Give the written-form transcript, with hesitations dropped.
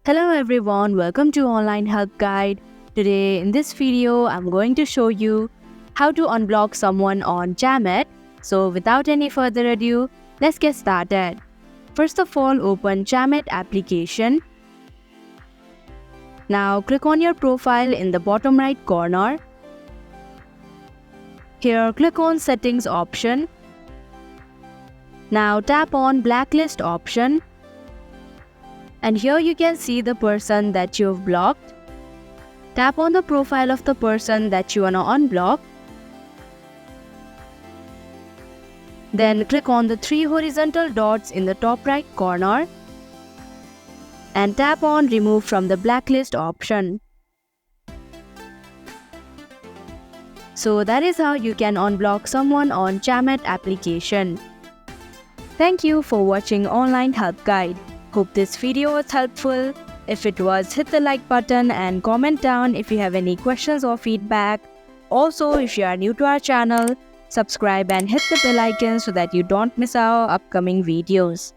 Hello everyone, welcome to Online Help Guide. Today in this video, I'm going to show you how to unblock someone on Chamet. So without any further ado, let's get started. First of all, open Chamet application. Now click on your profile in the bottom right corner. Here click on Settings option. Now tap on Blacklist option. And here you can see the person that you've blocked. Tap on the profile of the person that you want to unblock. Then click on the 3 horizontal dots in the top right corner and tap on Remove from the Blacklist option. So that is how you can unblock someone on Chamet application. Thank you for watching Online Help Guide. Hope this video was helpful. If it was, hit the like button and comment down if you have any questions or feedback. Also, if you are new to our channel, subscribe and hit the bell icon so that you don't miss our upcoming videos.